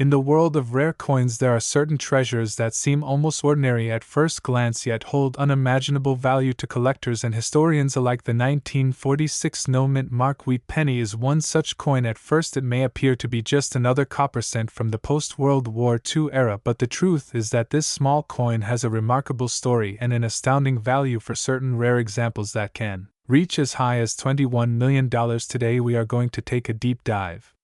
In the world of rare coins, there are certain treasures that seem almost ordinary at first glance yet hold unimaginable value to collectors and historians alike. The 1946 no-mint mark wheat penny is one such coin. At first it may appear to be just another copper cent from the post-World War II era, but the truth is that this small coin has a remarkable story and an astounding value for certain rare examples that can reach as high as $21 million. Today we are going to take a deep dive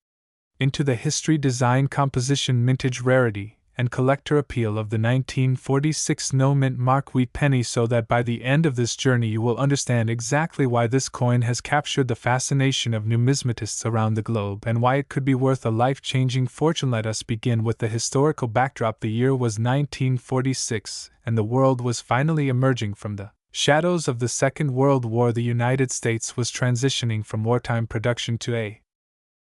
into the history, design, composition, mintage, rarity, and collector appeal of the 1946 no-mint mark wheat penny, so that by the end of this journey you will understand exactly why this coin has captured the fascination of numismatists around the globe and why it could be worth a life-changing fortune. Let us begin with the historical backdrop. The year was 1946, and the world was finally emerging from the shadows of the Second World War. The United States was transitioning from wartime production to a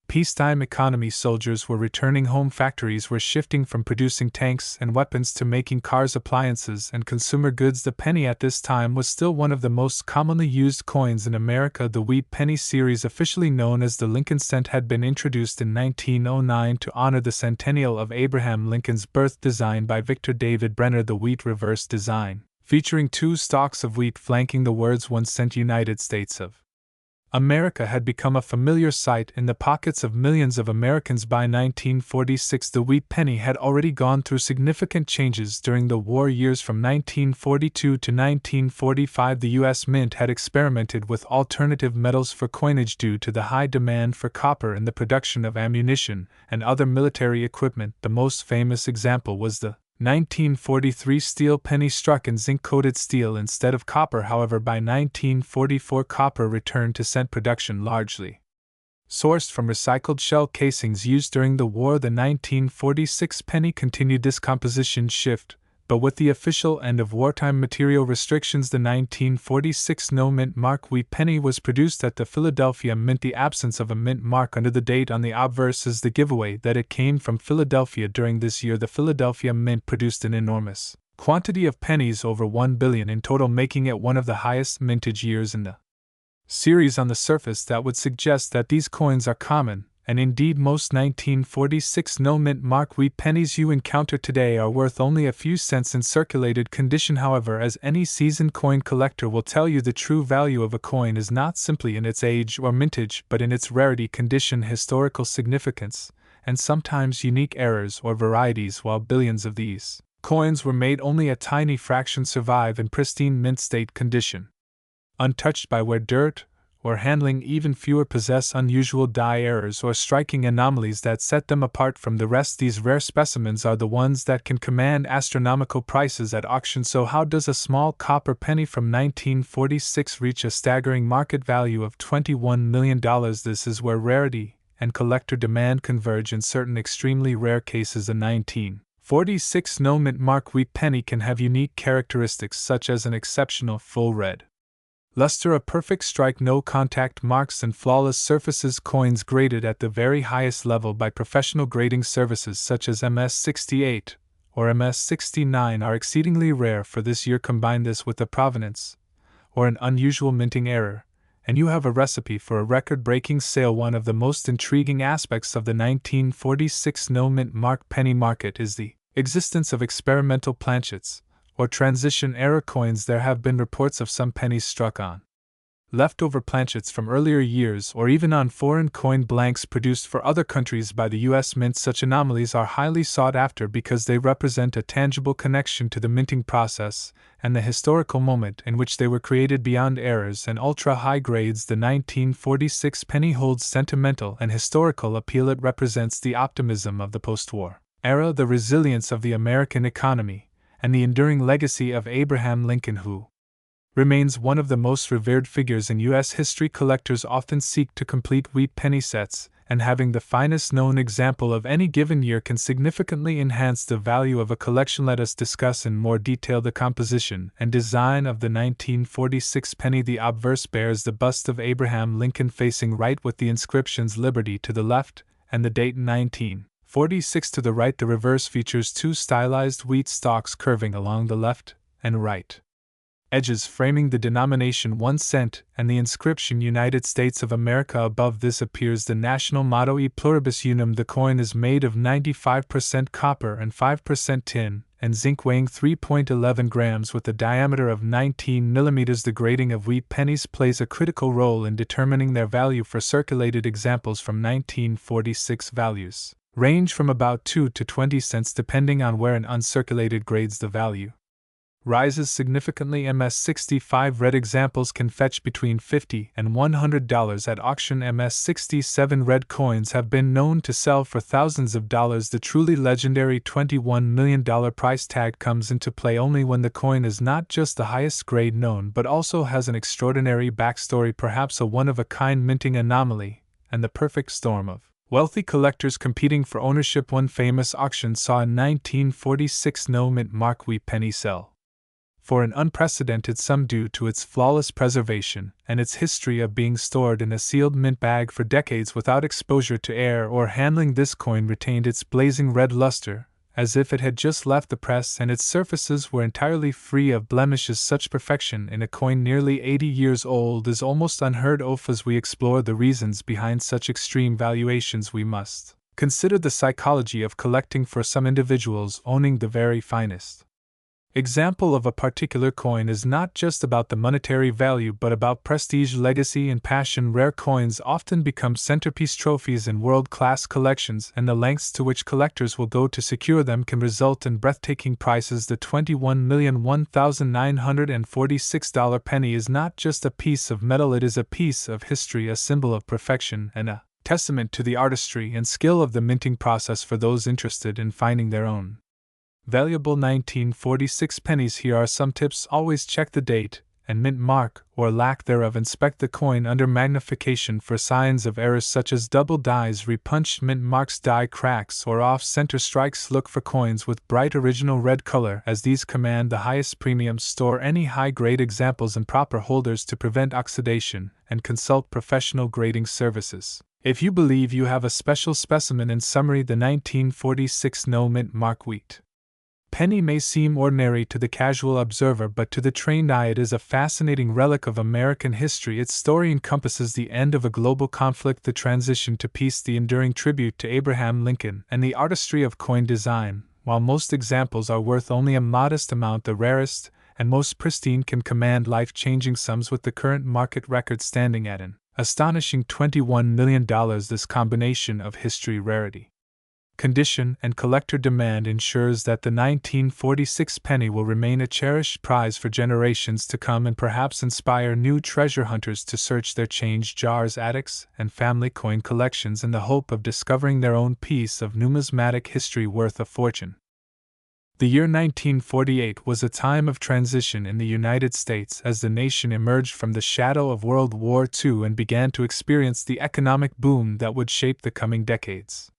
peacetime economy. Soldiers were returning home. Factories were shifting from producing tanks and weapons to making cars, appliances, and consumer goods. The penny at this time was still one of the most commonly used coins in America. The wheat penny series, officially known as the Lincoln cent, had been introduced in 1909 to honor the centennial of Abraham Lincoln's birth. Designed by Victor David Brenner, the wheat reverse design, featuring two stalks of wheat flanking the words 1 cent United States of America, had become a familiar sight in the pockets of millions of Americans. By 1946, the wheat penny had already gone through significant changes. During the war years from 1942 to 1945, the U.S. Mint had experimented with alternative metals for coinage due to the high demand for copper in the production of ammunition and other military equipment. The most famous example was the 1943 steel penny, struck in zinc-coated steel instead of copper. However, by 1944, copper returned to cent production, largely sourced from recycled shell casings used during the war. The 1946 penny continued this composition shift, but with the official end of wartime material restrictions, the 1946 no-mint mark wheat penny was produced at the Philadelphia Mint. The absence of a mint mark under the date on the obverse is the giveaway that it came from Philadelphia. During this year, the Philadelphia Mint produced an enormous quantity of pennies, over 1 billion in total, making it one of the highest mintage years in the series. On the surface, that would suggest that these coins are common, and indeed most 1946 no-mint mark wheat pennies you encounter today are worth only a few cents in circulated condition. However, as any seasoned coin collector will tell you, the true value of a coin is not simply in its age or mintage, but in its rarity, condition, historical significance, and sometimes unique errors or varieties. While billions of these coins were made, only a tiny fraction survive in pristine mint state condition, untouched by wear, dirt, or handling. Even fewer possess unusual die errors or striking anomalies that set them apart from the rest. These rare specimens are the ones that can command astronomical prices at auction. So how does a small copper penny from 1946 reach a staggering market value of $21 million? This is where rarity and collector demand converge. In certain extremely rare cases, a 1946 no-mint mark wheat penny can have unique characteristics such as an exceptional full red luster, a perfect strike, no contact marks, and flawless surfaces. Coins graded at the very highest level by professional grading services such as MS-68 or MS-69 are exceedingly rare for this year. Combine this with the provenance or an unusual minting error, and you have a recipe for a record-breaking sale. One of the most intriguing aspects of the 1946 no-mint mark penny market is the existence of experimental planchets, or transition error coins. There have been reports of some pennies struck on leftover planchets from earlier years, or even on foreign coin blanks produced for other countries by the U.S. Mint. Such anomalies are highly sought after because they represent a tangible connection to the minting process and the historical moment in which they were created. Beyond errors and ultra-high grades, the 1946 penny holds sentimental and historical appeal. It represents the optimism of the post-war era, the resilience of the American economy, and the enduring legacy of Abraham Lincoln, who remains one of the most revered figures in U.S. history. Collectors often seek to complete wheat penny sets, and having the finest known example of any given year can significantly enhance the value of a collection. Let us discuss in more detail the composition and design of the 1946 penny. The obverse bears the bust of Abraham Lincoln facing right with the inscriptions Liberty to the left and the date 1946 to the right. The reverse features two stylized wheat stalks curving along the left and right edges framing the denomination 1 cent, and the inscription United States of America. Above this appears the national motto E Pluribus Unum. The coin is made of 95% copper and 5% tin, and zinc, weighing 3.11 grams with a diameter of 19 millimeters. The grading of wheat pennies plays a critical role in determining their value. For circulated examples from 1946, values range from about 2 to 20 cents depending on where in uncirculated grades the value rises significantly. MS-65 red examples can fetch between $50 and $100 at auction. MS-67 red coins have been known to sell for thousands of dollars. The truly legendary $21 million price tag comes into play only when the coin is not just the highest grade known but also has an extraordinary backstory, perhaps a one-of-a-kind minting anomaly, and the perfect storm of wealthy collectors competing for ownership. One famous auction saw a 1946 no-mint mark wheat penny sell for an unprecedented sum due to its flawless preservation and its history of being stored in a sealed mint bag for decades without exposure to air or handling. This coin retained its blazing red luster, as if it had just left the press, and its surfaces were entirely free of blemishes. Such perfection in a coin nearly 80 years old is almost unheard of. As we explore the reasons behind such extreme valuations, we must consider the psychology of collecting. For some individuals, owning the very finest example of a particular coin is not just about the monetary value but about prestige, legacy, and passion. Rare coins often become centerpiece trophies in world-class collections, and the lengths to which collectors will go to secure them can result in breathtaking prices. The $21,001,946 penny is not just a piece of metal, it is a piece of history, a symbol of perfection, and a testament to the artistry and skill of the minting process. For those interested in finding their own valuable 1946 pennies, here are some tips. Always check the date and mint mark, or lack thereof. Inspect the coin under magnification for signs of errors such as double dies, repunched mint marks, die cracks, or off-center strikes. Look for coins with bright original red color, as these command the highest premiums. Store any high-grade examples in proper holders to prevent oxidation, and consult professional grading services if you believe you have a special specimen. In summary, the 1946 no mint mark wheat penny may seem ordinary to the casual observer, but to the trained eye it is a fascinating relic of American history. Its story encompasses the end of a global conflict, the transition to peace, the enduring tribute to Abraham Lincoln, and the artistry of coin design. While most examples are worth only a modest amount, the rarest and most pristine can command life-changing sums, with the current market record standing at an astonishing $21 million. This combination of history, rarity, condition, and collector demand ensures that the 1946 penny will remain a cherished prize for generations to come, and perhaps inspire new treasure hunters to search their change jars, attics, and family coin collections in the hope of discovering their own piece of numismatic history worth a fortune. The year 1948 was a time of transition in the United States as the nation emerged from the shadow of World War II and began to experience the economic boom that would shape the coming decades.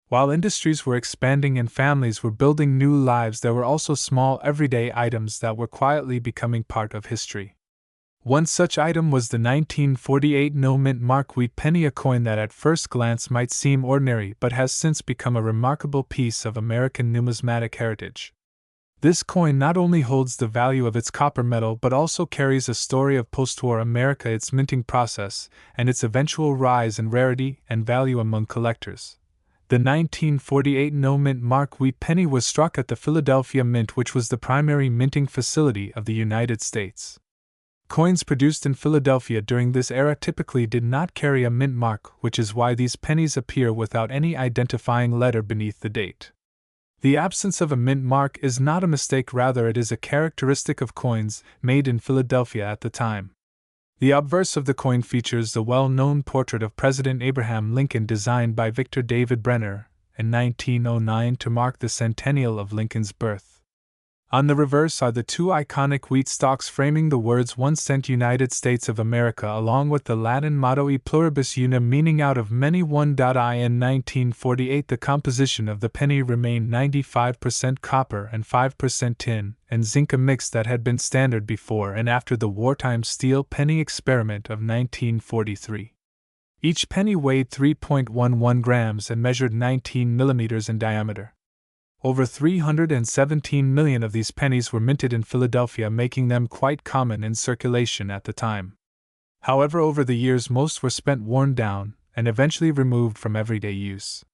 While industries were expanding and families were building new lives, there were also small everyday items that were quietly becoming part of history. One such item was the 1948 no-mint mark wheat penny, a coin that at first glance might seem ordinary but has since become a remarkable piece of American numismatic heritage. This coin not only holds the value of its copper metal but also carries a story of post-war America, its minting process, and its eventual rise in rarity and value among collectors. The 1948 no-mint mark wheat penny was struck at the Philadelphia Mint, which was the primary minting facility of the United States. Coins produced in Philadelphia during this era typically did not carry a mint mark, which is why these pennies appear without any identifying letter beneath the date. The absence of a mint mark is not a mistake, rather it is a characteristic of coins made in Philadelphia at the time. The obverse of the coin features the well-known portrait of President Abraham Lincoln, designed by Victor David Brenner in 1909 to mark the centennial of Lincoln's birth. On the reverse are the two iconic wheat stalks framing the words 1 cent United States of America, along with the Latin motto E Pluribus Unum, meaning out of many one. In 1948 the composition of the penny remained 95% copper and 5% tin and zinc, a mix that had been standard before and after the wartime steel penny experiment of 1943. Each penny weighed 3.11 grams and measured 19 millimeters in diameter. Over 317 million of these pennies were minted in Philadelphia, making them quite common in circulation at the time. However, over the years most were spent, worn down, and eventually removed from everyday use.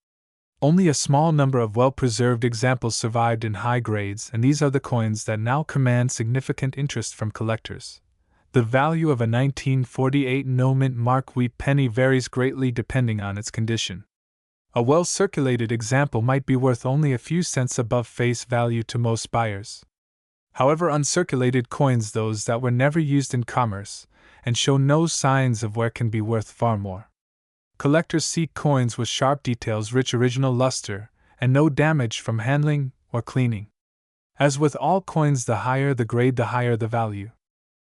Only a small number of well-preserved examples survived in high grades, and these are the coins that now command significant interest from collectors. The value of a 1948 no-mint mark wheat penny varies greatly depending on its condition. A well-circulated example might be worth only a few cents above face value to most buyers. However, uncirculated coins, those that were never used in commerce, and show no signs of wear, can be worth far more. Collectors seek coins with sharp details, rich original luster, and no damage from handling or cleaning. As with all coins, the higher the grade, the higher the value.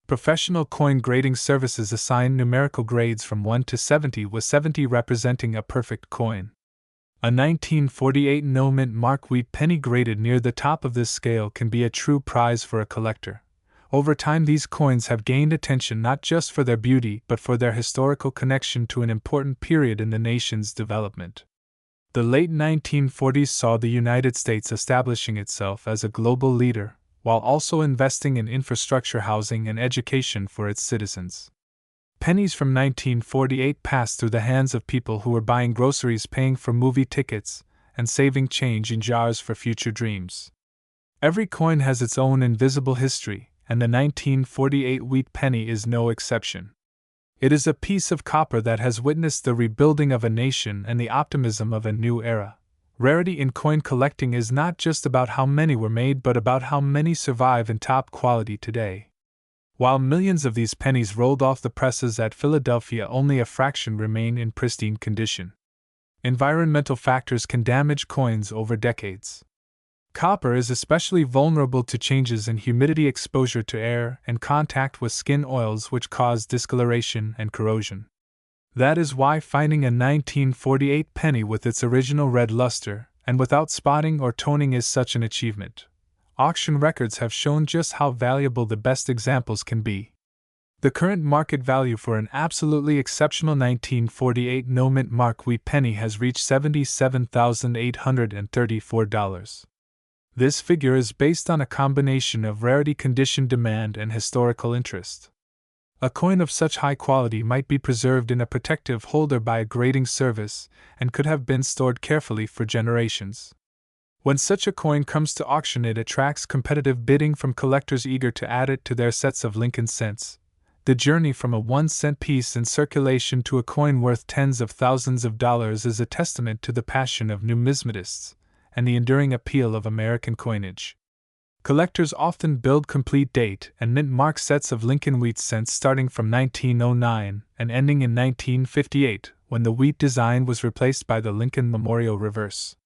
Professional coin grading services assign numerical grades from 1 to 70, with 70 representing a perfect coin. A 1948 no-mint mark wheat penny graded near the top of this scale can be a true prize for a collector. Over time, these coins have gained attention not just for their beauty but for their historical connection to an important period in the nation's development. The late 1940s saw the United States establishing itself as a global leader, while also investing in infrastructure, housing, and education for its citizens. Pennies from 1948 passed through the hands of people who were buying groceries, paying for movie tickets, and saving change in jars for future dreams. Every coin has its own invisible history, and the 1948 wheat penny is no exception. It is a piece of copper that has witnessed the rebuilding of a nation and the optimism of a new era. Rarity in coin collecting is not just about how many were made but about how many survive in top quality today. While millions of these pennies rolled off the presses at Philadelphia, only a fraction remain in pristine condition. Environmental factors can damage coins over decades. Copper is especially vulnerable to changes in humidity, exposure to air, and contact with skin oils, which cause discoloration and corrosion. That is why finding a 1948 penny with its original red luster, and without spotting or toning, is such an achievement. Auction records have shown just how valuable the best examples can be. The current market value for an absolutely exceptional 1948 no-mint mark wheat penny has reached $77,834. This figure is based on a combination of rarity, condition, demand, and historical interest. A coin of such high quality might be preserved in a protective holder by a grading service and could have been stored carefully for generations. When such a coin comes to auction, it attracts competitive bidding from collectors eager to add it to their sets of Lincoln cents. The journey from a 1-cent piece in circulation to a coin worth tens of thousands of dollars is a testament to the passion of numismatists and the enduring appeal of American coinage. Collectors often build complete date and mint mark sets of Lincoln wheat cents starting from 1909 and ending in 1958, when the wheat design was replaced by the Lincoln Memorial reverse.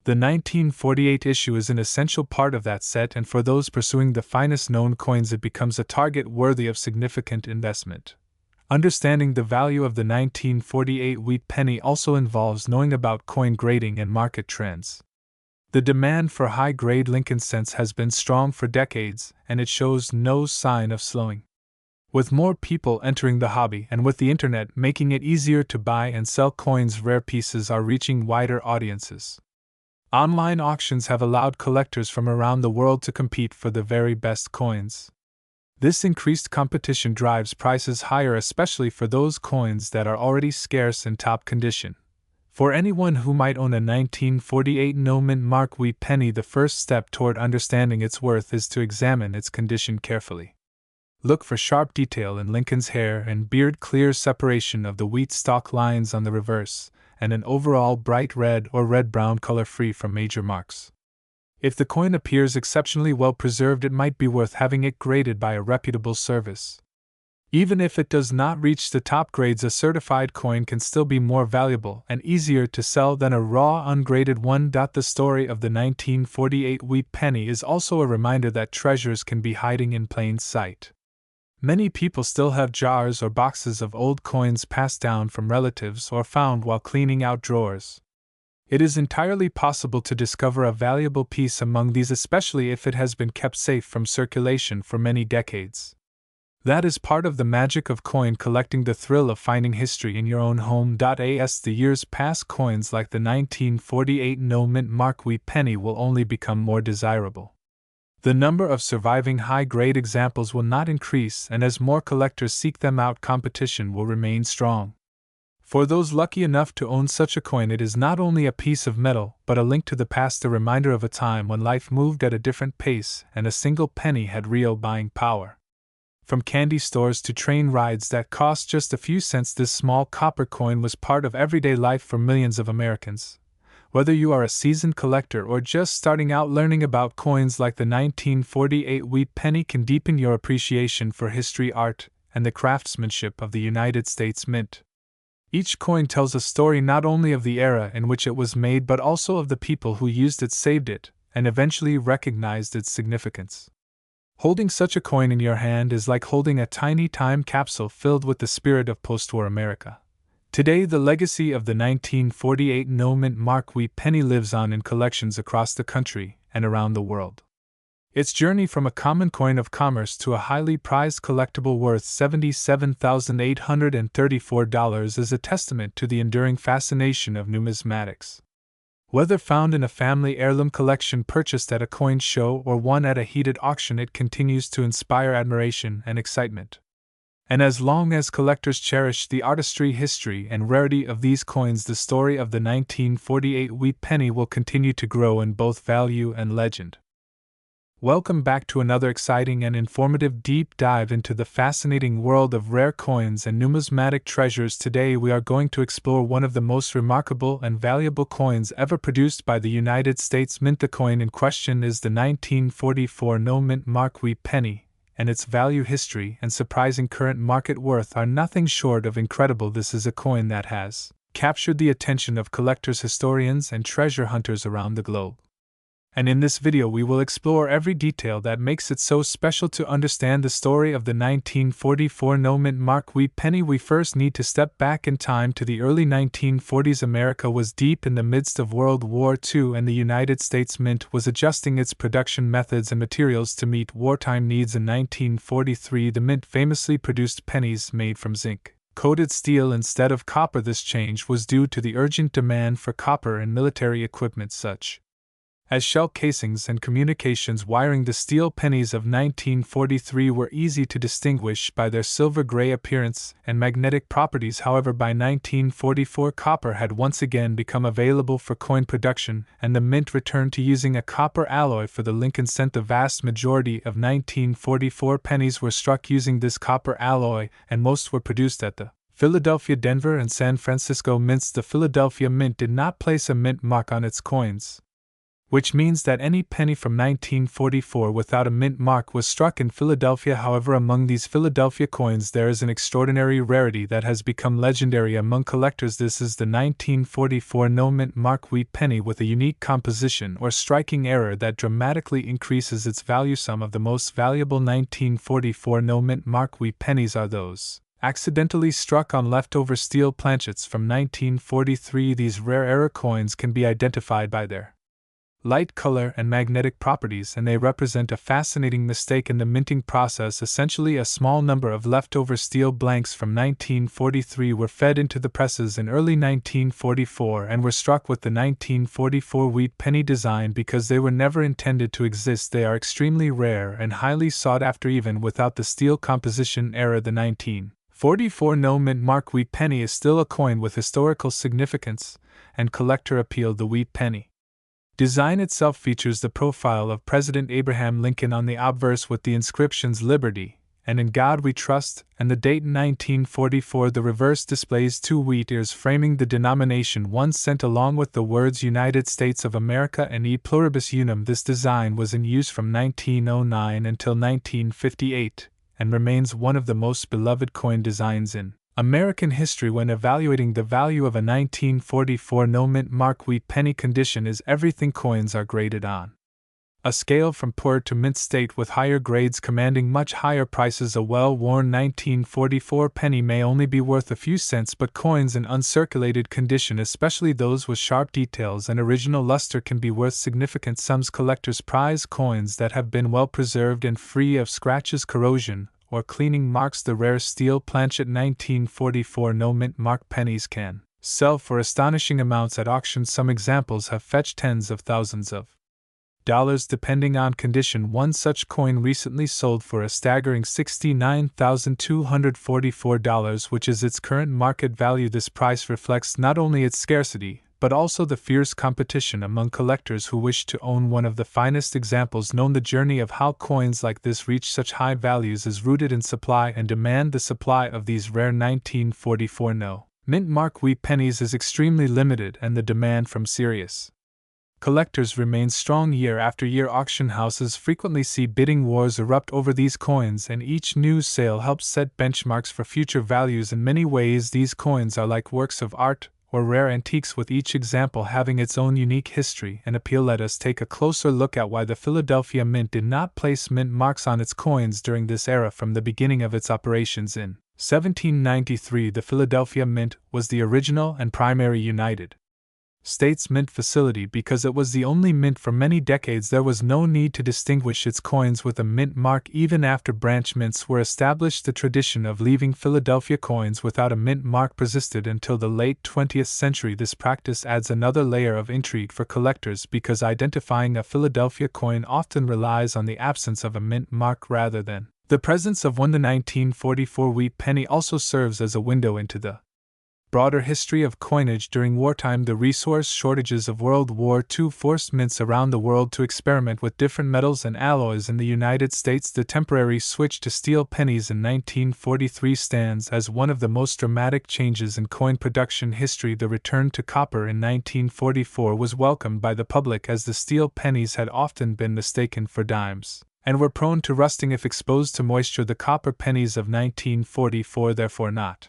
The 1948 issue is an essential part of that set, and for those pursuing the finest known coins, it becomes a target worthy of significant investment. Understanding the value of the 1948 wheat penny also involves knowing about coin grading and market trends. The demand for high-grade Lincoln cents has been strong for decades, and it shows no sign of slowing. With more people entering the hobby and with the internet making it easier to buy and sell coins, rare pieces are reaching wider audiences. Online auctions have allowed collectors from around the world to compete for the very best coins. This increased competition drives prices higher, especially for those coins that are already scarce and top condition. For anyone who might own a 1948 no-mint mark wheat penny, the first step toward understanding its worth is to examine its condition carefully. Look for sharp detail in Lincoln's hair and beard, clear separation of the wheat stalk lines on the reverse, and an overall bright red or red-brown color free from major marks. If the coin appears exceptionally well preserved, it might be worth having it graded by a reputable service. Even if it does not reach the top grades, a certified coin can still be more valuable and easier to sell than a raw, ungraded one. The story of the 1948 wheat penny is also a reminder that treasures can be hiding in plain sight. Many people still have jars or boxes of old coins passed down from relatives or found while cleaning out drawers. It is entirely possible to discover a valuable piece among these, especially if it has been kept safe from circulation for many decades. That is part of the magic of coin collecting, the thrill of finding history in your own home. As the years pass, coins like the 1948 no-mint mark wheat penny will only become more desirable. The number of surviving high-grade examples will not increase, and as more collectors seek them out, competition will remain strong. For those lucky enough to own such a coin, it is not only a piece of metal, but a link to the past, a reminder of a time when life moved at a different pace and a single penny had real buying power. From candy stores to train rides that cost just a few cents, this small copper coin was part of everyday life for millions of Americans. Whether you are a seasoned collector or just starting out, learning about coins like the 1948 wheat penny can deepen your appreciation for history, art, and the craftsmanship of the United States Mint. Each coin tells a story not only of the era in which it was made, but also of the people who used it, saved it, and eventually recognized its significance. Holding such a coin in your hand is like holding a tiny time capsule filled with the spirit of post-war America. Today, the legacy of the 1948 no-mint mark wheat penny lives on in collections across the country and around the world. Its journey from a common coin of commerce to a highly prized collectible worth $77,834 is a testament to the enduring fascination of numismatics. Whether found in a family heirloom collection purchased at a coin show or one at a heated auction, it continues to inspire admiration and excitement. And as long as collectors cherish the artistry, history, and rarity of these coins, the story of the 1948 wheat penny will continue to grow in both value and legend. Welcome back to another exciting and informative deep dive into the fascinating world of rare coins and numismatic treasures. Today we are going to explore one of the most remarkable and valuable coins ever produced by the United States Mint. The coin in question is the 1944 no-mint mark wheat penny, and its value, history, and surprising current market worth are nothing short of incredible. This is a coin that has captured the attention of collectors, historians, and treasure hunters around the globe. And in this video we will explore every detail that makes it so special. To understand the story of the 1944 no-mint mark wheat penny, we first need to step back in time to the early 1940s. America was deep in the midst of World War II, and the United States Mint was adjusting its production methods and materials to meet wartime needs. In 1943, the Mint famously produced pennies made from zinc-coated steel instead of copper. This change was due to the urgent demand for copper in military equipment such as shell casings and communications wiring. The steel pennies of 1943 were easy to distinguish by their silver-gray appearance and magnetic properties. However, by 1944, copper had once again become available for coin production, and the Mint returned to using a copper alloy for the Lincoln cent. The vast majority of 1944 pennies were struck using this copper alloy, and most were produced at the Philadelphia, Denver, and San Francisco mints. The Philadelphia Mint did not place a mint mark on its coins, which means that any penny from 1944 without a mint mark was struck in Philadelphia. However, among these Philadelphia coins there is an extraordinary rarity that has become legendary among collectors. This is the 1944 no-mint mark wheat penny with a unique composition or striking error that dramatically increases its value. Some of the most valuable 1944 no-mint mark wheat pennies are those accidentally struck on leftover steel planchets from 1943. These rare error coins can be identified by their light color and magnetic properties, and they represent a fascinating mistake in the minting process. Essentially, a small number of leftover steel blanks from 1943 were fed into the presses in early 1944 and were struck with the 1944 wheat penny design. Because they were never intended to exist, they are extremely rare and highly sought after even without the steel composition error. The 1944 no-mint mark wheat penny is still a coin with historical significance and collector appeal. The wheat penny design itself features the profile of President Abraham Lincoln on the obverse with the inscriptions "Liberty" and "In God We Trust," and the date 1944. The reverse displays two wheat ears framing the denomination 1 cent along with the words "United States of America" and "E Pluribus Unum." This design was in use from 1909 until 1958 and remains one of the most beloved coin designs in American history. When evaluating the value of a 1944 no-mint mark wheat penny, condition is everything. Coins are graded on a scale from poor to mint state, with higher grades commanding much higher prices. A well-worn 1944 penny may only be worth a few cents, but coins in uncirculated condition, especially those with sharp details and original luster, can be worth significant sums. Collectors prize coins that have been well preserved and free of scratches, corrosion, or cleaning marks. The rare steel planchet 1944 no-mint mark pennies can sell for astonishing amounts at auction. Some examples have fetched tens of thousands of dollars depending on condition. One such coin recently sold for a staggering $69,244, which is its current market value. This price reflects not only its scarcity, but also the fierce competition among collectors who wish to own one of the finest examples known. The journey of how coins like this reach such high values is rooted in supply and demand. The supply of these rare 1944 no-mint mark pennies is extremely limited, and the demand from serious collectors remains strong. Year after year, auction houses frequently see bidding wars erupt over these coins, and each new sale helps set benchmarks for future values. In many ways, these coins are like works of art or rare antiques, with each example having its own unique history and appeal. Let us take a closer look at why the Philadelphia Mint did not place mint marks on its coins during this era. From the beginning of its operations in 1793, the Philadelphia Mint was the original and primary United States Mint facility. Because it was the only mint for many decades, there was no need to distinguish its coins with a mint mark. Even after branch mints were established, the tradition of leaving Philadelphia coins without a mint mark persisted until the late 20th century. This practice adds another layer of intrigue for collectors, because identifying a Philadelphia coin often relies on the absence of a mint mark rather than the presence of one. The 1944 wheat penny also serves as a window into the broader history of coinage during wartime. The resource shortages of World War II forced mints around the world to experiment with different metals and alloys. In the United States, the temporary switch to steel pennies in 1943 stands as one of the most dramatic changes in coin production history. The return to copper in 1944 was welcomed by the public, as the steel pennies had often been mistaken for dimes and were prone to rusting if exposed to moisture. The copper pennies of 1944 therefore not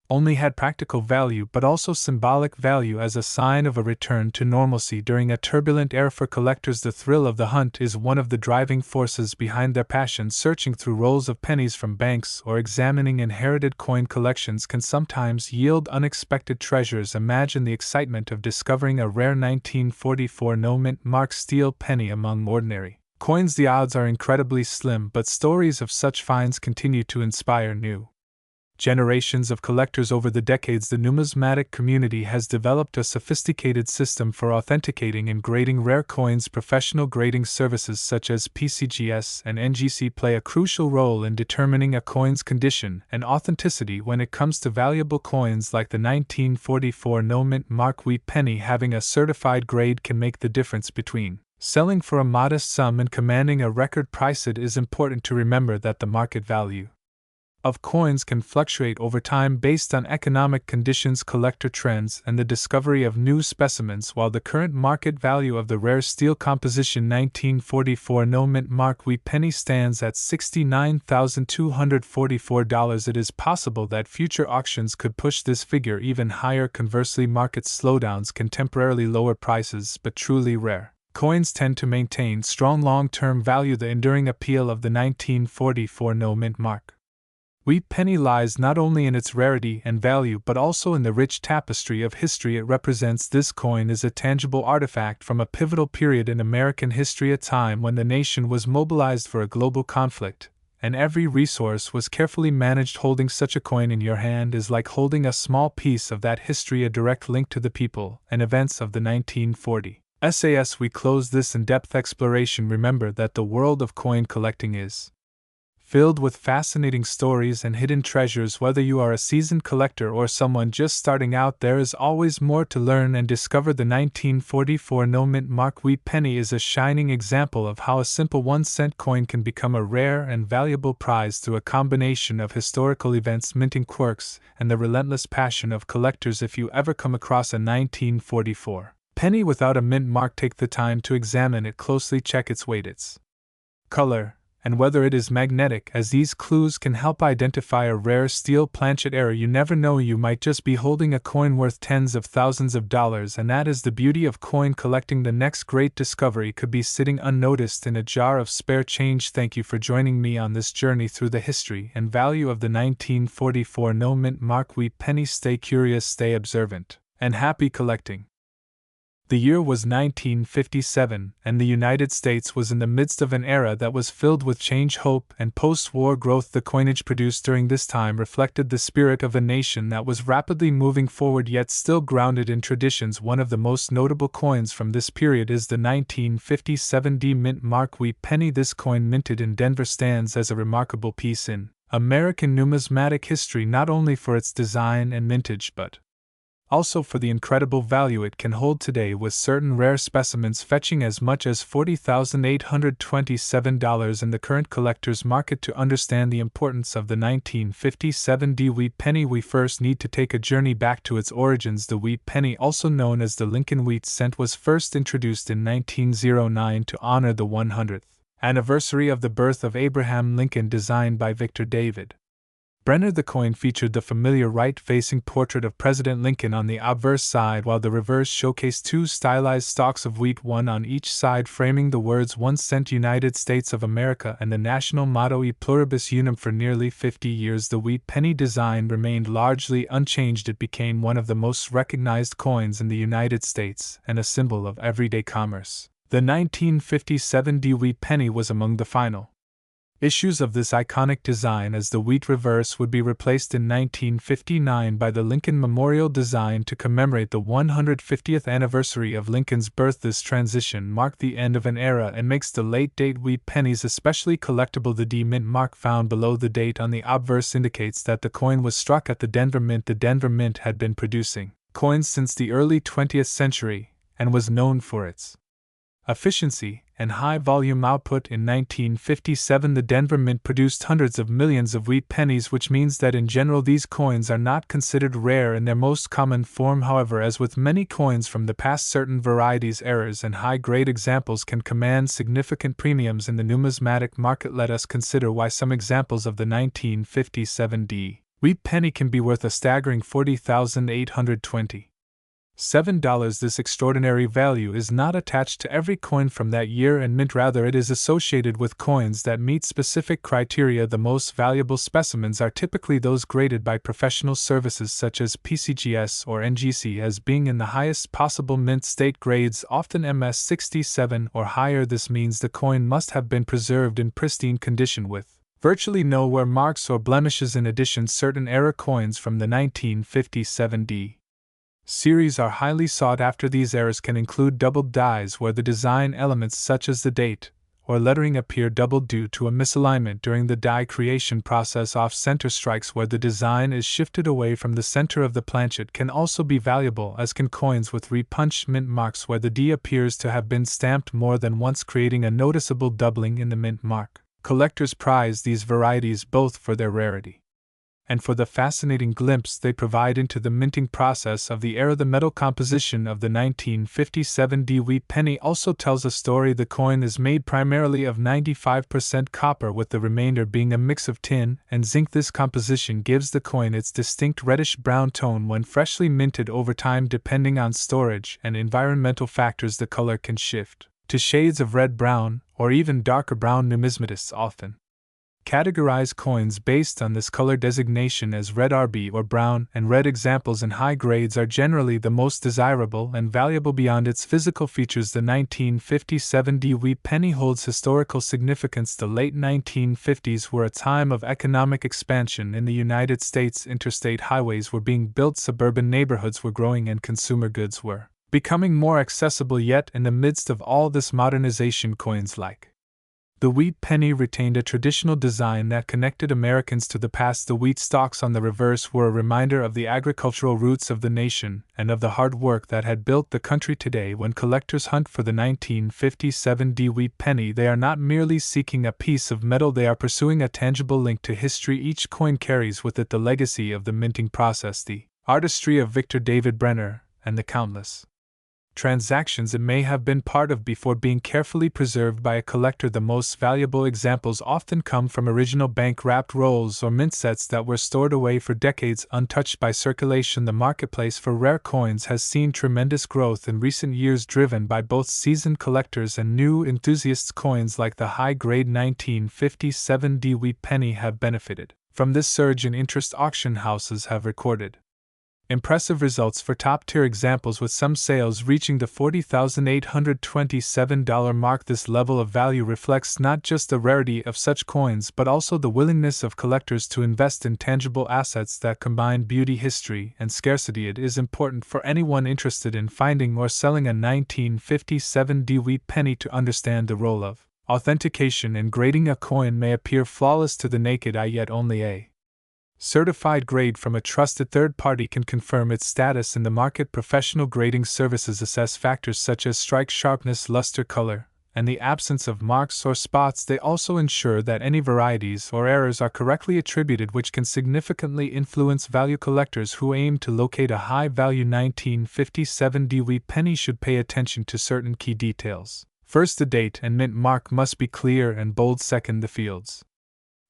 only had practical value but also symbolic value as a sign of a return to normalcy during a turbulent era for collectors. The thrill of the hunt is one of the driving forces behind their passion. Searching through rolls of pennies from banks or examining inherited coin collections can sometimes yield unexpected treasures. Imagine the excitement of discovering a rare 1944 no-mint mark steel penny among ordinary coins. The odds are incredibly slim, but stories of such finds continue to inspire new generations of collectors. Over the decades, the numismatic community has developed a sophisticated system for authenticating and grading rare coins. Professional grading services such as PCGS and NGC play a crucial role in determining a coin's condition and authenticity. When it comes to valuable coins like the 1944 no-mint mark wheat penny, having a certified grade can make the difference between selling for a modest sum and commanding a record price. It is important to remember that the market value of coins can fluctuate over time based on economic conditions, collector trends, and the discovery of new specimens. While the current market value of the rare steel composition 1944 no-mint mark wheat penny stands at $69,244, it is possible that future auctions could push this figure even higher. Conversely, market slowdowns can temporarily lower prices, but truly rare coins tend to maintain strong long-term value. The enduring appeal of the 1944 no-mint mark wheat penny lies not only in its rarity and value but also in the rich tapestry of history it represents. This coin is a tangible artifact from a pivotal period in American history, a time when the nation was mobilized for a global conflict, and every resource was carefully managed. Holding such a coin in your hand is like holding a small piece of that history, a direct link to the people and events of the 1940s. As we close this in-depth exploration, remember that the world of coin collecting is filled with fascinating stories and hidden treasures. Whether you are a seasoned collector or someone just starting out, there is always more to learn and discover. The 1944 no-mint mark wheat penny is a shining example of how a simple 1-cent coin can become a rare and valuable prize through a combination of historical events, minting quirks, and the relentless passion of collectors. If you ever come across a 1944 penny without a mint mark, take the time to examine it closely. Check its weight, its color, and whether it is magnetic, as these clues can help identify a rare steel planchet error. You never know, you might just be holding a coin worth tens of thousands of dollars, and that is the beauty of coin collecting. The next great discovery could be sitting unnoticed in a jar of spare change. Thank you for joining me on this journey through the history and value of the 1944 no-mint mark wheat penny. Stay curious, stay observant, and happy collecting. The year was 1957, and the United States was in the midst of an era that was filled with change, hope, and post-war growth. The coinage produced during this time reflected the spirit of a nation that was rapidly moving forward yet still grounded in traditions. One of the most notable coins from this period is the 1957 D Mint Mark Wheat penny. This coin, minted in Denver, stands as a remarkable piece in American numismatic history, not only for its design and mintage but also for the incredible value it can hold today, with certain rare specimens fetching as much as $40,827 in the current collector's market. To understand the importance of the 1957 D Wheat penny, we first need to take a journey back to its origins. The wheat penny, also known as the Lincoln wheat cent, was first introduced in 1909 to honor the 100th anniversary of the birth of Abraham Lincoln, designed by Victor David Brenner. The coin featured the familiar right-facing portrait of President Lincoln on the obverse side, while the reverse showcased two stylized stalks of wheat, one on each side, framing the words 1 cent United States of America and the national motto E Pluribus Unum. For nearly 50 years, the wheat penny design remained largely unchanged. It became one of the most recognized coins in the United States and a symbol of everyday commerce. The 1957 D Wheat penny was among the final issues of this iconic design, as the wheat reverse would be replaced in 1959 by the Lincoln Memorial design to commemorate the 150th anniversary of Lincoln's birth. This transition marked the end of an era and makes the late-date wheat pennies especially collectible. The D Mint mark found below the date on the obverse indicates that the coin was struck at the Denver Mint. The Denver Mint had been producing coins since the early 20th century and was known for its efficiency and high volume output. In 1957, the Denver Mint produced hundreds of millions of wheat pennies, which means that in general these coins are not considered rare in their most common form. However, as with many coins from the past, certain varieties, errors, and high-grade examples can command significant premiums in the numismatic market. Let us consider why some examples of the 1957 D Wheat penny can be worth a staggering $40,827. This extraordinary value is not attached to every coin from that year and mint, rather it is associated with coins that meet specific criteria. The most valuable specimens are typically those graded by professional services such as PCGS or NGC as being in the highest possible mint state grades, often MS67 or higher. This means the coin must have been preserved in pristine condition with virtually no wear marks or blemishes. In addition, certain era coins from the 1957 D series are highly sought after. These errors can include doubled dies, where the design elements such as the date or lettering appear doubled due to a misalignment during the die creation process. Off-center strikes, where the design is shifted away from the center of the planchet, can also be valuable, as can coins with repunched mint marks where the D appears to have been stamped more than once, creating a noticeable doubling in the mint mark. Collectors prize these varieties both for their rarity and for the fascinating glimpse they provide into the minting process of the era. The metal composition of the 1957 D Wheat penny also tells a story. The coin is made primarily of 95% copper, with the remainder being a mix of tin and zinc. This composition gives the coin its distinct reddish-brown tone when freshly minted. Over time, depending on storage and environmental factors, the color can shift to shades of red-brown or even darker brown. Numismatists often categorize coins based on this color designation as red RB or brown, and red examples in high grades are generally the most desirable and valuable. Beyond its physical features, the 1957 D Wheat penny holds historical significance. The late 1950s were a time of economic expansion in the United States. Interstate highways were being built, suburban neighborhoods were growing, and consumer goods were becoming more accessible. Yet in the midst of all this modernization, coins like the wheat penny retained a traditional design that connected Americans to the past. The wheat stalks on the reverse were a reminder of the agricultural roots of the nation and of the hard work that had built the country. Today, when collectors hunt for the 1957 D Wheat penny, they are not merely seeking a piece of metal, they are pursuing a tangible link to history. Each coin carries with it the legacy of the minting process, the artistry of Victor David Brenner, and the countless transactions it may have been part of before being carefully preserved by a collector. The most valuable examples often come from original bank-wrapped rolls or mint sets that were stored away for decades untouched by circulation. The marketplace for rare coins has seen tremendous growth in recent years, driven by both seasoned collectors and new enthusiasts. Coins like the high-grade 1957 D Wheat penny have benefited from this surge in interest. Auction houses have recorded Impressive results for top-tier examples, with some sales reaching the $40,827 mark. This level of value reflects not just the rarity of such coins but also the willingness of collectors to invest in tangible assets that combine beauty, history, and scarcity. It is important for anyone interested in finding or selling a 1957 wheat penny to understand the role of authentication in grading. A coin may appear flawless to the naked eye, yet only a certified grade from a trusted third party can confirm its status in the market. Professional grading services assess factors such as strike sharpness, luster, color, and the absence of marks or spots. They also ensure that any varieties or errors are correctly attributed, which can significantly influence value. Collectors who aim to locate a high-value 1957 wheat penny should pay attention to certain key details. First, the date and mint mark must be clear and bold. Second, the fields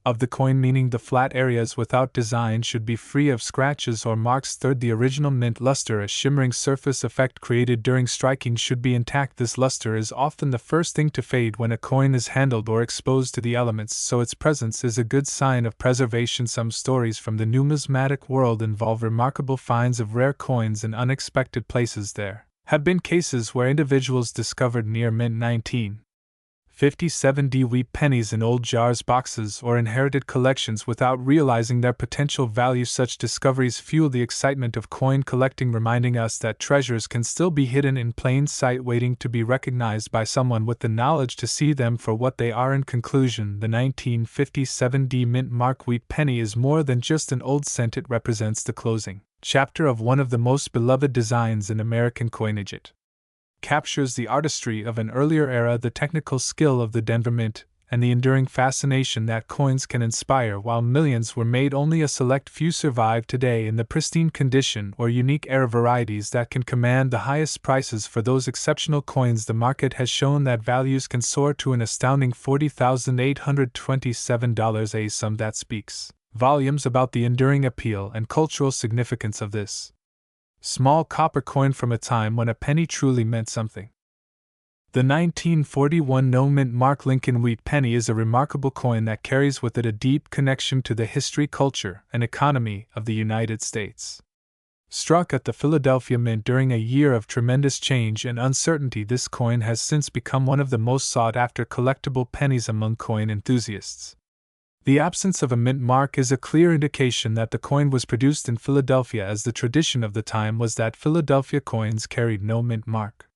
of the coin, meaning the flat areas without design, should be free of scratches or marks. Third, the original mint luster, a shimmering surface effect created during striking, should be intact. This luster is often the first thing to fade when a coin is handled or exposed to the elements, so its presence is a good sign of preservation. Some stories from the numismatic world involve remarkable finds of rare coins in unexpected places. There have been cases where individuals discovered near mint 1957 wheat pennies in old jars, boxes, or inherited collections without realizing their potential value. Such discoveries fuel the excitement of coin collecting, reminding us that treasures can still be hidden in plain sight, waiting to be recognized by someone with the knowledge to see them for what they are. In conclusion, the 1957 mint mark wheat penny is more than just an old cent. It represents the closing chapter of one of the most beloved designs in American coinage. It captures the artistry of an earlier era, the technical skill of the Denver Mint, and the enduring fascination that coins can inspire. While millions were made, only a select few survive today in the pristine condition or unique era varieties that can command the highest prices. For those exceptional coins, the market has shown that values can soar to an astounding $40,827, a sum that speaks volumes about the enduring appeal and cultural significance of this small copper coin from a time when a penny truly meant something. The 1941 no-mint mark Lincoln wheat penny is a remarkable coin that carries with it a deep connection to the history, culture, and economy of the United States. Struck at the Philadelphia Mint during a year of tremendous change and uncertainty, this coin has since become one of the most sought-after collectible pennies among coin enthusiasts. The absence of a mint mark is a clear indication that the coin was produced in Philadelphia, as the tradition of the time was that Philadelphia coins carried no mint mark.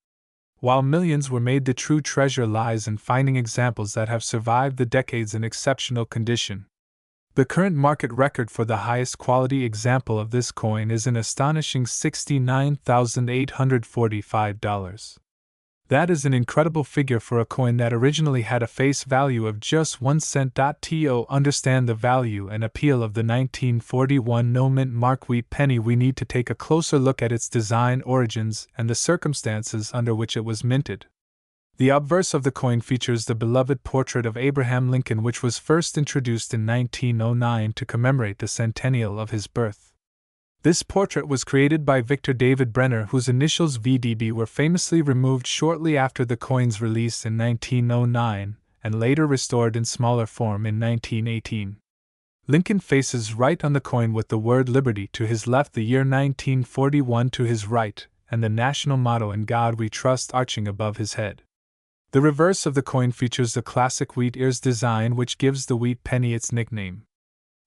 While millions were made, the true treasure lies in finding examples that have survived the decades in exceptional condition. The current market record for the highest quality example of this coin is an astonishing $69,845. That is an incredible figure for a coin that originally had a face value of just 1 cent. To understand the value and appeal of the 1941 no-mint mark wheat penny, we need to take a closer look at its design, origins, and the circumstances under which it was minted. The obverse of the coin features the beloved portrait of Abraham Lincoln, which was first introduced in 1909 to commemorate the centennial of his birth. This portrait was created by Victor David Brenner, whose initials VDB were famously removed shortly after the coin's release in 1909, and later restored in smaller form in 1918. Lincoln faces right on the coin with the word liberty to his left, the year 1941 to his right, and the national motto "In God We Trust" arching above his head. The reverse of the coin features the classic wheat ears design, which gives the wheat penny its nickname.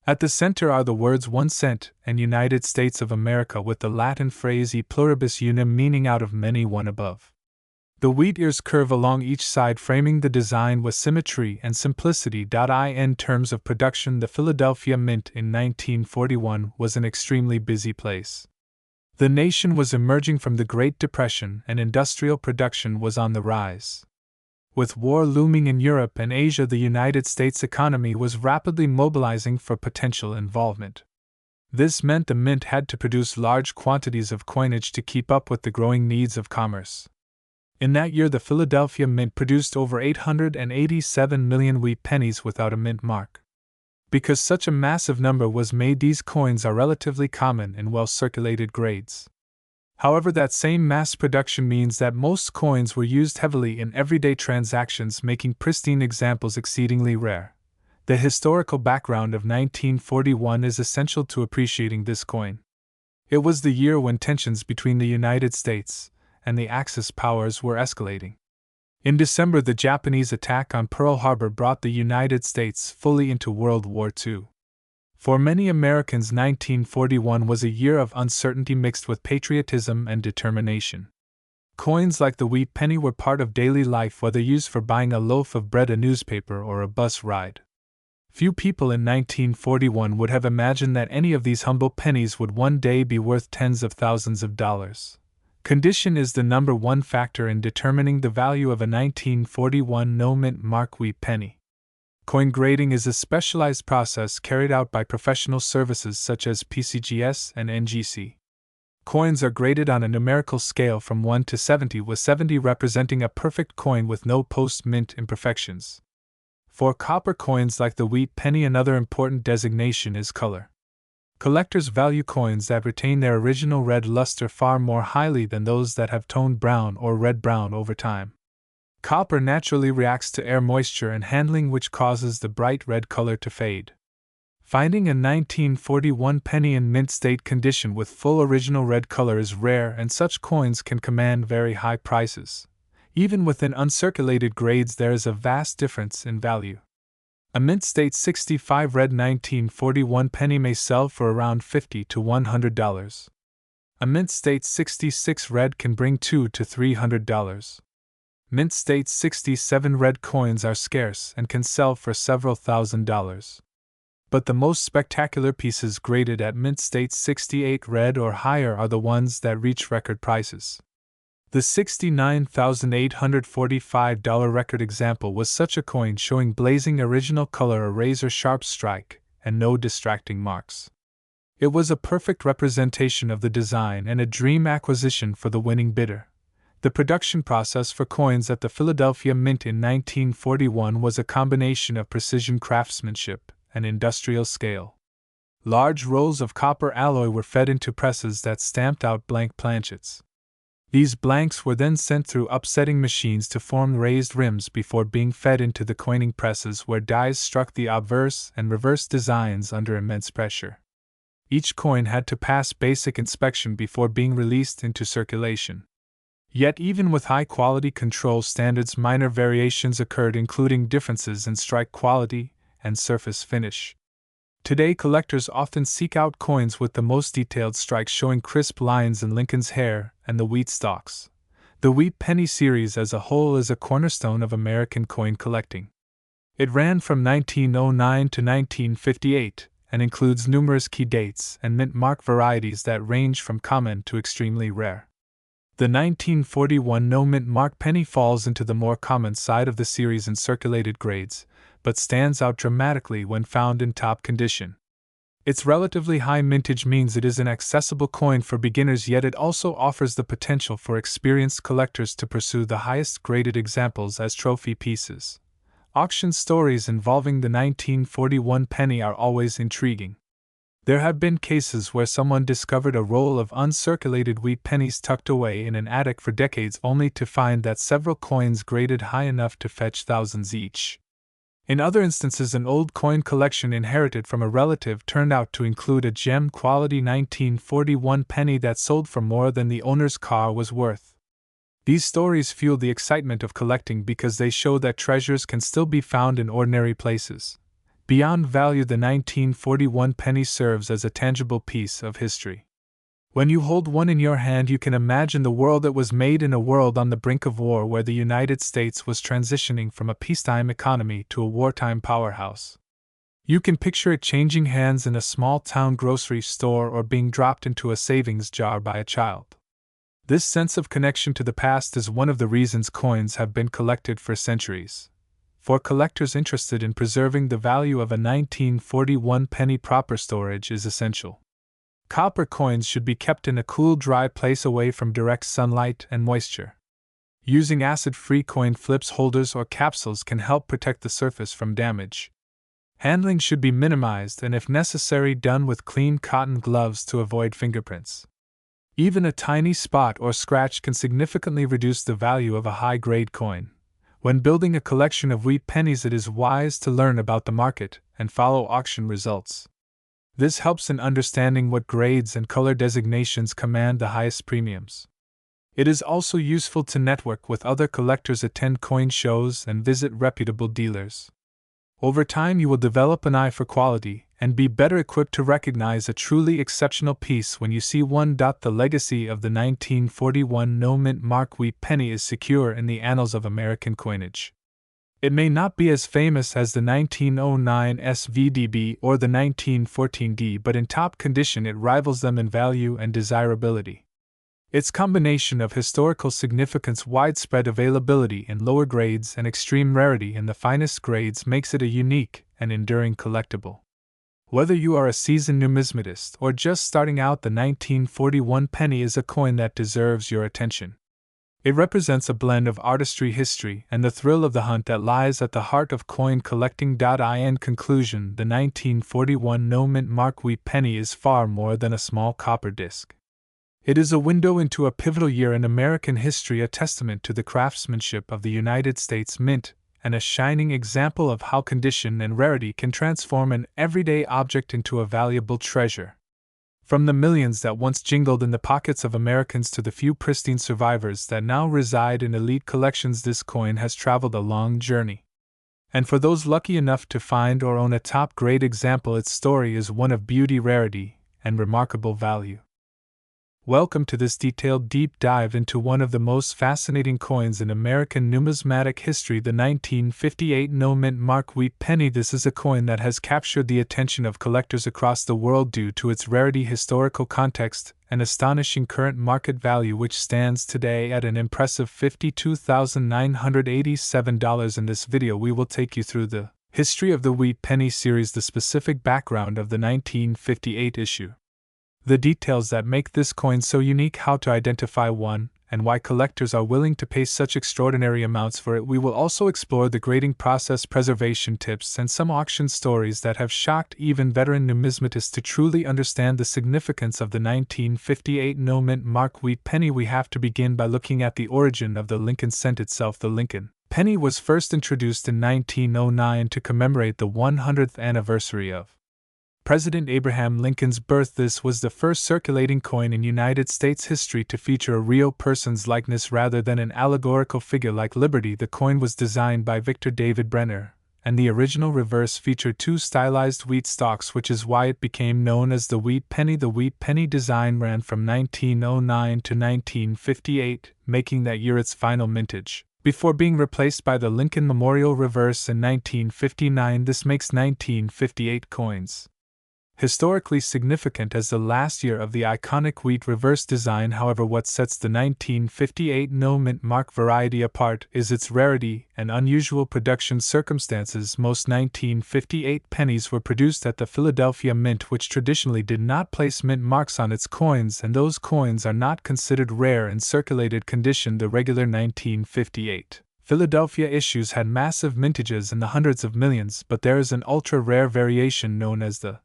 At the center are the words 1 cent and United States of America, with the Latin phrase e pluribus unum, meaning out of many one above. The wheat ears curve along each side, framing the design with symmetry and simplicity. In terms of production, the Philadelphia Mint in 1941 was an extremely busy place. The nation was emerging from the Great Depression and industrial production was on the rise. With war looming in Europe and Asia, the United States economy was rapidly mobilizing for potential involvement. This meant the mint had to produce large quantities of coinage to keep up with the growing needs of commerce. In that year, the Philadelphia Mint produced over 887 million wheat pennies without a mint mark. Because such a massive number was made, these coins are relatively common in well-circulated grades. However, that same mass production means that most coins were used heavily in everyday transactions, making pristine examples exceedingly rare. The historical background of 1941 is essential to appreciating this coin. It was the year when tensions between the United States and the Axis powers were escalating. In December, the Japanese attack on Pearl Harbor brought the United States fully into World War II. For many Americans, 1941 was a year of uncertainty mixed with patriotism and determination. Coins like the wheat penny were part of daily life, whether used for buying a loaf of bread, a newspaper, or a bus ride. Few people in 1941 would have imagined that any of these humble pennies would one day be worth tens of thousands of dollars. Condition is the number one factor in determining the value of a 1941 no-mint mark wheat penny. Coin grading is a specialized process carried out by professional services such as PCGS and NGC. Coins are graded on a numerical scale from 1 to 70, with 70 representing a perfect coin with no post-mint imperfections. For copper coins like the wheat penny, another important designation is color. Collectors value coins that retain their original red luster far more highly than those that have toned brown or red-brown over time. Copper naturally reacts to air moisture and handling, which causes the bright red color to fade. Finding a 1941 penny in mint state condition with full original red color is rare, and such coins can command very high prices. Even within uncirculated grades, there is a vast difference in value. A mint state 65 red 1941 penny may sell for around $50 to $100. A mint state 66 red can bring $200 to $300. Mint state 67 red coins are scarce and can sell for several $1,000s. But the most spectacular pieces graded at mint state 68 red or higher are the ones that reach record prices. The $69,845 record example was such a coin, showing blazing original color, a razor-sharp strike, and no distracting marks. It was a perfect representation of the design and a dream acquisition for the winning bidder. The production process for coins at the Philadelphia Mint in 1941 was a combination of precision craftsmanship and industrial scale. Large rolls of copper alloy were fed into presses that stamped out blank planchets. These blanks were then sent through upsetting machines to form raised rims before being fed into the coining presses, where dies struck the obverse and reverse designs under immense pressure. Each coin had to pass basic inspection before being released into circulation. Yet even with high-quality control standards, minor variations occurred, including differences in strike quality and surface finish. Today, collectors often seek out coins with the most detailed strikes, showing crisp lines in Lincoln's hair and the wheat stalks. The wheat penny series as a whole is a cornerstone of American coin collecting. It ran from 1909 to 1958 and includes numerous key dates and mint mark varieties that range from common to extremely rare. The 1941 no-mint mark penny falls into the more common side of the series in circulated grades, but stands out dramatically when found in top condition. Its relatively high mintage means it is an accessible coin for beginners, yet it also offers the potential for experienced collectors to pursue the highest graded examples as trophy pieces. Auction stories involving the 1941 penny are always intriguing. There have been cases where someone discovered a roll of uncirculated wheat pennies tucked away in an attic for decades, only to find that several coins graded high enough to fetch thousands each. In other instances, an old coin collection inherited from a relative turned out to include a gem-quality 1941 penny that sold for more than the owner's car was worth. These stories fuel the excitement of collecting because they show that treasures can still be found in ordinary places. Beyond value, the 1941 penny serves as a tangible piece of history. When you hold one in your hand, you can imagine the world that was made in a world on the brink of war, where the United States was transitioning from a peacetime economy to a wartime powerhouse. You can picture it changing hands in a small-town grocery store or being dropped into a savings jar by a child. This sense of connection to the past is one of the reasons coins have been collected for centuries. For collectors interested in preserving the value of a 1941 penny, proper storage is essential. Copper coins should be kept in a cool, dry place away from direct sunlight and moisture. Using acid-free coin flips, holders, or capsules can help protect the surface from damage. Handling should be minimized and, if necessary, done with clean cotton gloves to avoid fingerprints. Even a tiny spot or scratch can significantly reduce the value of a high-grade coin. When building a collection of wheat pennies, it is wise to learn about the market and follow auction results. This helps in understanding what grades and color designations command the highest premiums. It is also useful to network with other collectors, attend coin shows, and visit reputable dealers. Over time, you will develop an eye for quality and be better equipped to recognize a truly exceptional piece when you see one. The legacy of the 1941 no-mint mark wheat penny is secure in the annals of American coinage. It may not be as famous as the 1909 S VDB or the 1914 D, but in top condition it rivals them in value and desirability. Its combination of historical significance, widespread availability in lower grades, and extreme rarity in the finest grades makes it a unique and enduring collectible. Whether you are a seasoned numismatist or just starting out, the 1941 penny is a coin that deserves your attention. It represents a blend of artistry, history, and the thrill of the hunt that lies at the heart of coin collecting. In conclusion, the 1941 no-mint mark wheat penny is far more than a small copper disc. It is a window into a pivotal year in American history, a testament to the craftsmanship of the United States Mint, and a shining example of how condition and rarity can transform an everyday object into a valuable treasure. From the millions that once jingled in the pockets of Americans to the few pristine survivors that now reside in elite collections, this coin has traveled a long journey. And for those lucky enough to find or own a top-grade example, its story is one of beauty, rarity, and remarkable value. Welcome to this detailed deep dive into one of the most fascinating coins in American numismatic history, the 1958 no-mint mark wheat penny. This is a coin that has captured the attention of collectors across the world due to its rarity, historical context, and astonishing current market value, which stands today at an impressive $52,987. In this video, we will take you through the history of the wheat penny series, the specific background of the 1958 issue, the details that make this coin so unique, how to identify one, and why collectors are willing to pay such extraordinary amounts for it. We will also explore the grading process, preservation tips, and some auction stories that have shocked even veteran numismatists. To truly understand the significance of the 1958 no-mint mark wheat penny, we have to begin by looking at the origin of the Lincoln cent itself. The Lincoln penny was first introduced in 1909 to commemorate the 100th anniversary of President Abraham Lincoln's birth. This was the first circulating coin in United States history to feature a real person's likeness rather than an allegorical figure like Liberty. The coin was designed by Victor David Brenner, and the original reverse featured two stylized wheat stalks, which is why it became known as the wheat penny. The wheat penny design ran from 1909 to 1958, making that year its final mintage, before being replaced by the Lincoln Memorial reverse in 1959. This makes 1958 coins historically significant as the last year of the iconic wheat reverse design. However, what sets the 1958 no-mint mark variety apart is its rarity and unusual production circumstances. Most 1958 pennies were produced at the Philadelphia Mint, which traditionally did not place mint marks on its coins, and those coins are not considered rare in circulated condition. The regular 1958 Philadelphia issues had massive mintages in the hundreds of millions, but there is an ultra-rare variation known as the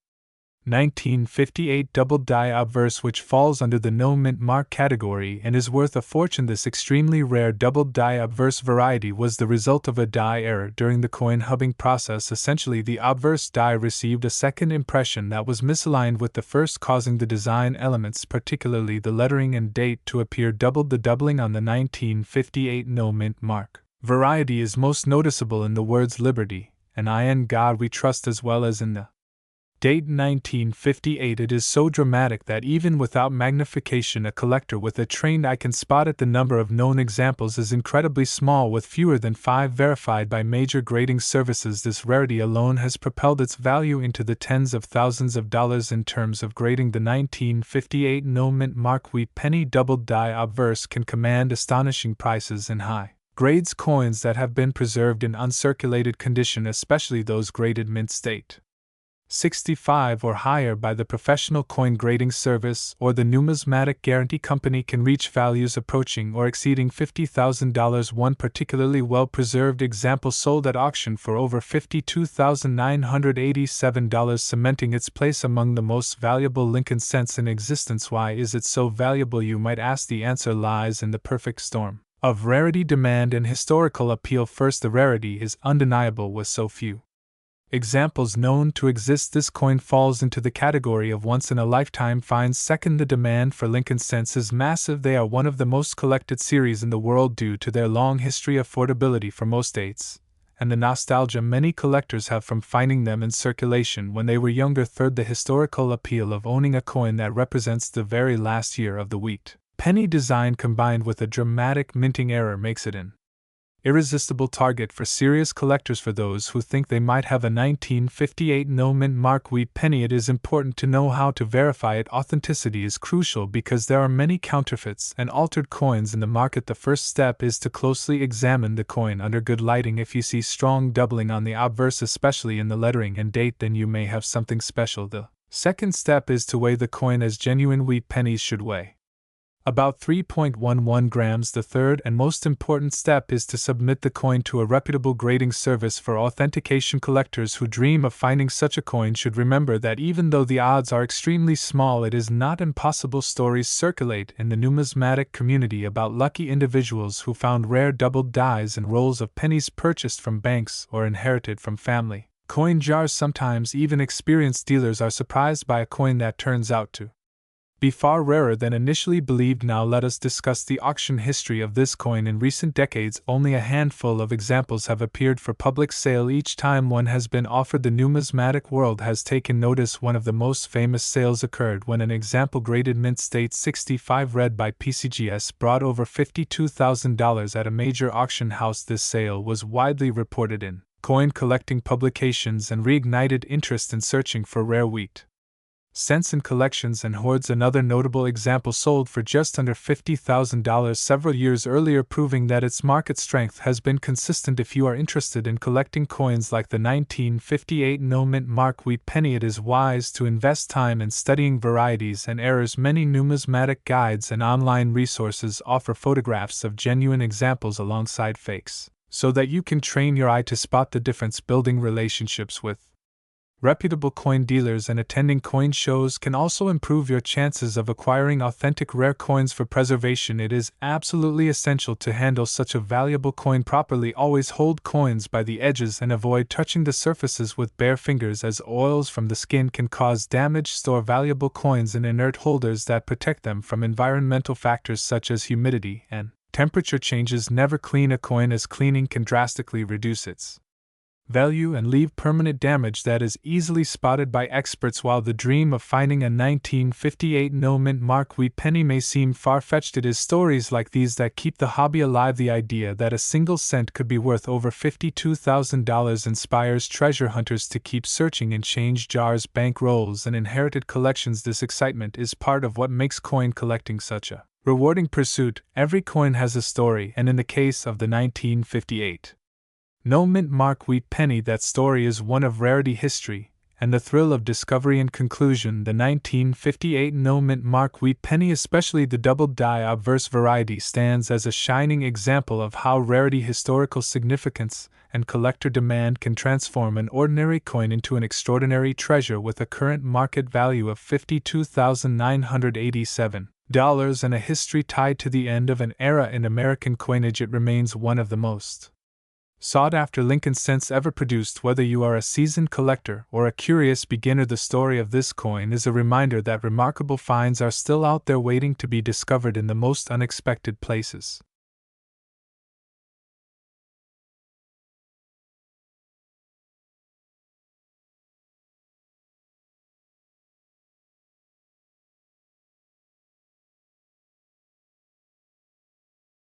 1958 double die obverse, which falls under the no-mint mark category and is worth a fortune. This extremely rare double die obverse variety was the result of a die error during the coin hubbing process. Essentially, the obverse die received a second impression that was misaligned with the first, causing the design elements, particularly the lettering and date, to appear doubled. The doubling on the 1958 no-mint mark variety is most noticeable in the words Liberty and "In God We Trust," as well as in the date 1958. It is so dramatic that even without magnification, a collector with a trained eye can spot it. The number of known examples is incredibly small, with fewer than 5 verified by major grading services. This rarity alone has propelled its value into the tens of thousands of dollars. In terms of grading, the 1958 no-mint mark wheat penny double die obverse can command astonishing prices in high grades coins that have been preserved in uncirculated condition, especially those graded mint state 65 or higher by the Professional Coin Grading Service or the Numismatic Guarantee Company, can reach values approaching or exceeding $50,000. One particularly well-preserved example sold at auction for over $52,987, cementing its place among the most valuable Lincoln cents in existence. Why is it so valuable, you might ask? The answer lies in the perfect storm of rarity, demand, and historical appeal. First, the rarity is undeniable with so few examples known to exist. This coin falls into the category of once-in-a-lifetime finds. Second, the demand for Lincoln cents is massive. They are one of the most collected series in the world due to their long history, affordability for most states, and the nostalgia many collectors have from finding them in circulation when they were younger. Third, the historical appeal of owning a coin that represents the very last year of the wheat penny design combined with a dramatic minting error makes it an irresistible target for serious collectors. For those who think they might have a 1958 no-mint mark wheat penny, it is important to know how to verify it. Authenticity is crucial because there are many counterfeits and altered coins in the market. The first step is to closely examine the coin under good lighting. If you see strong doubling on the obverse, especially in the lettering and date, then you may have something special. The second step is to weigh the coin, as genuine wheat pennies should weigh about 3.11 grams. The third and most important step is to submit the coin to a reputable grading service for authentication. Collectors who dream of finding such a coin should remember that even though the odds are extremely small, it is not impossible. Stories circulate in the numismatic community about lucky individuals who found rare doubled dies and rolls of pennies purchased from banks or inherited from family coin jars. Sometimes even experienced dealers are surprised by a coin that turns out to be far rarer than initially believed. Now let us discuss the auction history of this coin. In recent decades, only a handful of examples have appeared for public sale. Each time one has been offered, the numismatic world has taken notice. One of the most famous sales occurred when an example graded mint state 65 read by PCGS brought over $52,000 at a major auction house. This sale was widely reported in coin collecting publications and reignited interest in searching for rare wheat cents in collections and hoards. Another notable example sold for just under $50,000 several years earlier, proving that its market strength has been consistent. If you are interested in collecting coins like the 1958 no-mint mark wheat penny, it is wise to invest time in studying varieties and errors. Many numismatic guides and online resources offer photographs of genuine examples alongside fakes, so that you can train your eye to spot the difference. Building relationships with reputable coin dealers and attending coin shows can also improve your chances of acquiring authentic rare coins. For preservation, it is absolutely essential to handle such a valuable coin properly. Always hold coins by the edges and avoid touching the surfaces with bare fingers, as oils from the skin can cause damage. Store valuable coins in inert holders that protect them from environmental factors such as humidity and temperature changes. Never clean a coin, as cleaning can drastically reduce its value and leave permanent damage that is easily spotted by experts. While the dream of finding a 1958 no-mint mark wheat penny may seem far-fetched, it is stories like these that keep the hobby alive. The idea that a single cent could be worth over $52,000 inspires treasure hunters to keep searching in change jars, bank rolls, and inherited collections. This excitement is part of what makes coin collecting such a rewarding pursuit. Every coin has a story, and in the case of the 1958 no-mint mark wheat penny, that story is one of rarity, history, and the thrill of discovery and conclusion. The 1958 no-mint mark wheat penny, especially the double die obverse variety, stands as a shining example of how rarity, historical significance, and collector demand can transform an ordinary coin into an extraordinary treasure. With a current market value of $52,987 and a history tied to the end of an era in American coinage, it remains one of the most sought-after Lincoln cents ever produced. Whether you are a seasoned collector or a curious beginner, the story of this coin is a reminder that remarkable finds are still out there waiting to be discovered in the most unexpected places.